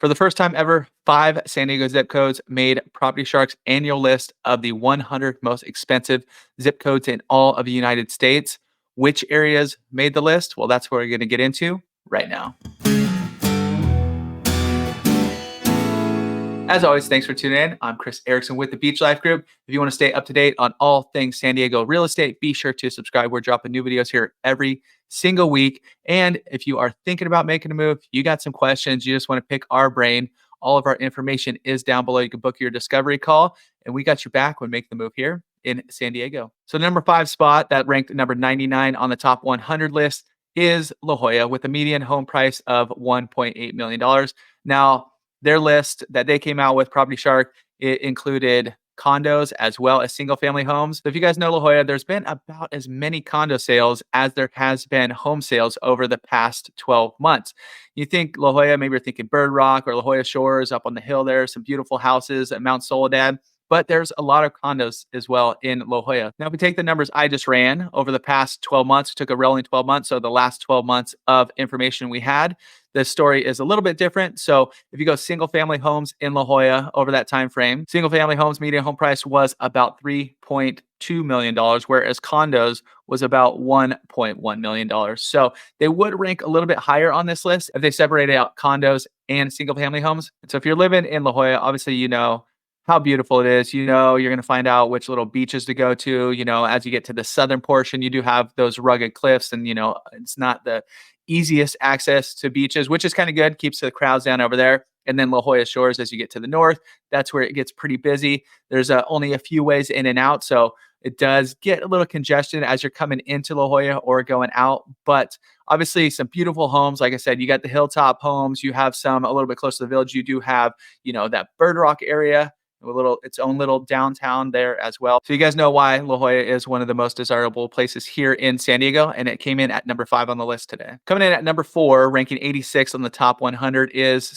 For the first time ever, five San Diego zip codes made Property Shark's annual list of the 100 most expensive zip codes in all of the United States. Which areas made the list? Well, that's what we're going to get into right now. As always, thanks for tuning in. I'm Chris Erickson with the Beach Life Group. If you want to stay up to date on all things San Diego real estate, be sure to subscribe. We're dropping new videos here every single week. And if you are thinking about making a move, you got some questions, you just want to pick our brain, all of our information is down below. You can book your discovery call, and we got your back when making the move here in San Diego. So, number five spot that ranked number 99 on the top 100 list is La Jolla with a median home price of $1.8 million. Now, their list that they came out with, Property Shark, it included condos as well as single family homes. So if you guys know La Jolla, there's been about as many condo sales as there has been home sales over the past 12 months. You think La Jolla, maybe you're thinking Bird Rock or La Jolla Shores up on the hill there, some beautiful houses at Mount Soledad. But there's a lot of condos as well in La Jolla. Now, if we take the numbers I just ran over the past 12 months, took a rolling 12 months, so the last 12 months of information we had, the story is a little bit different. So if you go single family homes in La Jolla over that time frame, single family homes median home price was about $3.2 million, whereas condos was about $1.1 million. So they would rank a little bit higher on this list if they separated out condos and single family homes. So if you're living in La Jolla, obviously you know how beautiful it is. You know, you're going to find out which little beaches to go to. You know, as you get to the southern portion, you do have those rugged cliffs, and, you know, it's not the easiest access to beaches, which is kind of good, keeps the crowds down over there. And then La Jolla Shores, as you get to the north, that's where it gets pretty busy. There's only a few ways in and out. So it does get a little congested as you're coming into La Jolla or going out. But obviously, some beautiful homes. Like I said, you got the hilltop homes. You have some a little bit close to the village. You do have, you know, that Bird Rock area, its own little downtown there as well. So you guys know why La Jolla is one of the most desirable places here in San Diego, and it came in at number 5 on the list today. Coming in at number 4, ranking 86 on the top 100, is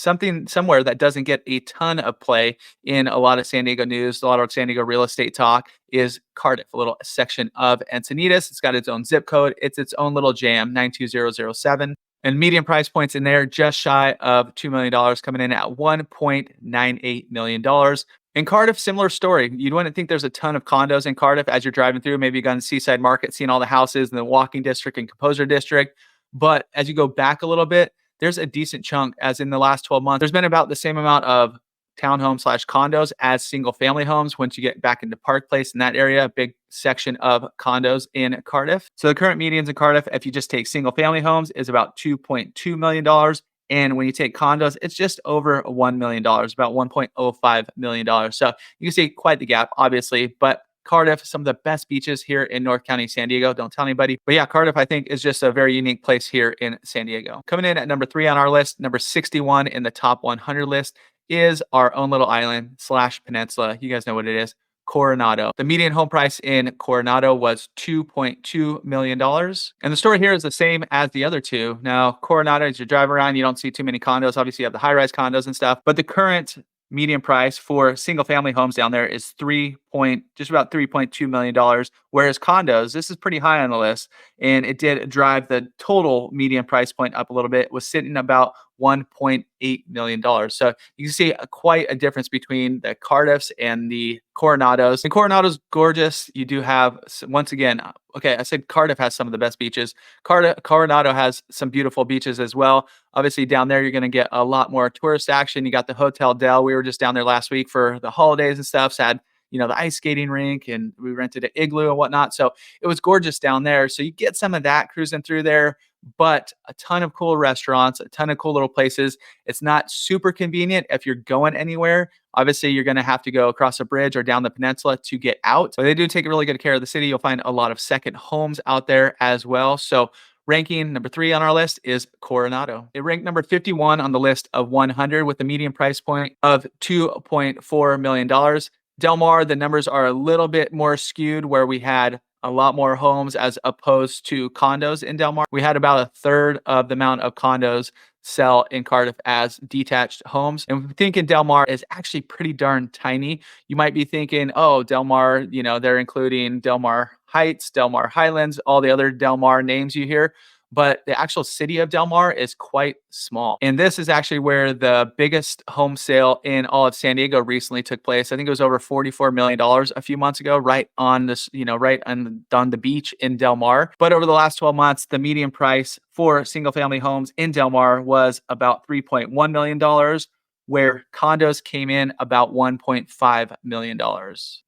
somewhere that doesn't get a ton of play in a lot of San Diego news, a lot of San Diego real estate talk, is Cardiff, a little section of Encinitas. It's got its own zip code. It's its own little jam, 92007. And median price points in there just shy of $2 million, coming in at $1.98 million. In Cardiff, similar story. You wouldn't think there's a ton of condos in Cardiff as you're driving through. Maybe you got in the Seaside Market, seeing all the houses in the Walking District and Composer District. But as you go back a little bit, there's a decent chunk, as in the last 12 months. There's been about the same amount of townhomes/condos as single family homes. Once you get back into Park Place in that area, a big section of condos in Cardiff. So the current medians in Cardiff, if you just take single family homes, is about $2.2 million. And when you take condos, it's just over $1 million, about $1.05 million. So you can see quite the gap, obviously. But Cardiff, some of the best beaches here in North County, San Diego. Don't tell anybody. But yeah, Cardiff, I think, is just a very unique place here in San Diego. Coming in at number 3 on our list, number 61 in the top 100 list, is our own little island/peninsula. You guys know what it is. Coronado. The median home price in Coronado was $2.2 million. And the story here is the same as the other two. Now, Coronado, as you drive around, you don't see too many condos. Obviously, you have the high-rise condos and stuff. But the current median price for single-family homes down there is just about $3.2 million. Whereas condos, this is pretty high on the list. And it did drive the total median price point up a little bit. It was sitting about $1.8 million. So you can see quite a difference between the Cardiffs and the Coronados. And Coronado's gorgeous. You do have, once again, okay, I said Cardiff has some of the best beaches. Coronado has some beautiful beaches as well. Obviously, down there, you're going to get a lot more tourist action. You got the Hotel Del. We were just down there last week for the holidays and stuff. So had, you know, the ice skating rink, and we rented an igloo and whatnot. So it was gorgeous down there. So you get some of that cruising through there, but a ton of cool restaurants, a ton of cool little places. It's not super convenient if you're going anywhere. Obviously, you're going to have to go across a bridge or down the peninsula to get out. But they do take really good care of the city. You'll find a lot of second homes out there as well. So ranking number 3 on our list is Coronado. It ranked number 51 on the list of 100 with a median price point of $2.4 million. Del Mar, the numbers are a little bit more skewed, where we had a lot more homes as opposed to condos in Del Mar. We had about a third of the amount of condos sell in Cardiff as detached homes. And we think in Del Mar is actually pretty darn tiny. You might be thinking, oh, Del Mar, you know, they're including Del Mar Heights, Del Mar Highlands, all the other Del Mar names you hear. but the actual city of Del Mar is quite small. And this is actually where the biggest home sale in all of San Diego recently took place. I think it was over $44 million a few months ago, right on this, right on the beach in Del Mar. But over the last 12 months, the median price for single family homes in Del Mar was about $3.1 million, where condos came in about $1.5 million.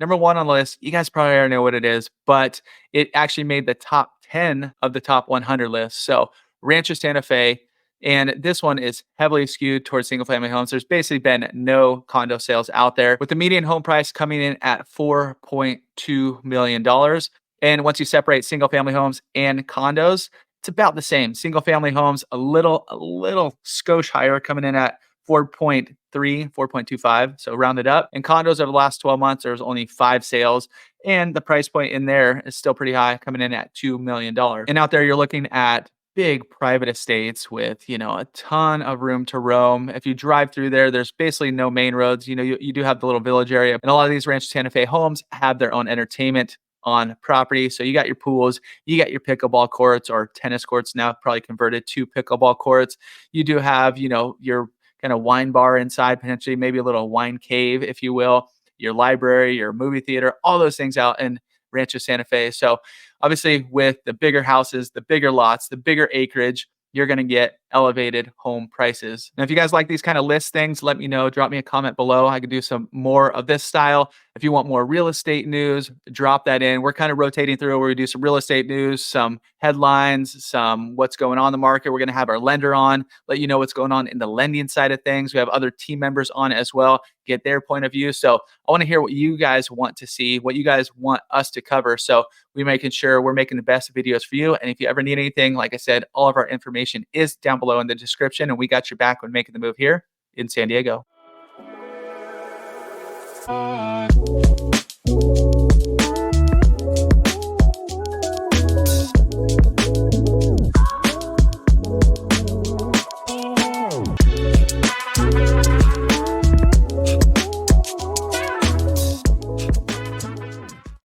Number one on the list, you guys probably already know what it is, but it actually made the top 10 of the top 100 list. So Rancho Santa Fe, and this one is heavily skewed towards single family homes. There's basically been no condo sales out there, with the median home price coming in at $4.2 million. And once you separate single family homes and condos, it's about the same. Single family homes a little skosh higher, coming in at 4.3, 4.25, so rounded up. And condos over the last 12 months, there's only 5 sales, and the price point in there is still pretty high, coming in at $2 million. And out there, you're looking at big private estates with, a ton of room to roam. If you drive through there, there's basically no main roads. You do have the little village area, and a lot of these Rancho Santa Fe homes have their own entertainment on property. So you got your pools, you got your pickleball courts or tennis courts, now probably converted to pickleball courts. You do have, your kind of wine bar inside, potentially maybe a little wine cave, if you will, your library, your movie theater, all those things out in Rancho Santa Fe. So obviously, with the bigger houses, the bigger lots, the bigger acreage, you're going to get elevated home prices. Now, if you guys like these kind of list things, let me know. Drop me a comment below. I could do some more of this style. If you want more real estate news, drop that in. We're kind of rotating through where we do some real estate news, some headlines, some what's going on in the market. We're going to have our lender on, let you know what's going on in the lending side of things. We have other team members on as well, get their point of view. So I want to hear what you guys want to see, what you guys want us to cover. So we're making sure we're making the best videos for you. And if you ever need anything, like I said, all of our information is down below in the description, and we got your back when making the move here in San Diego.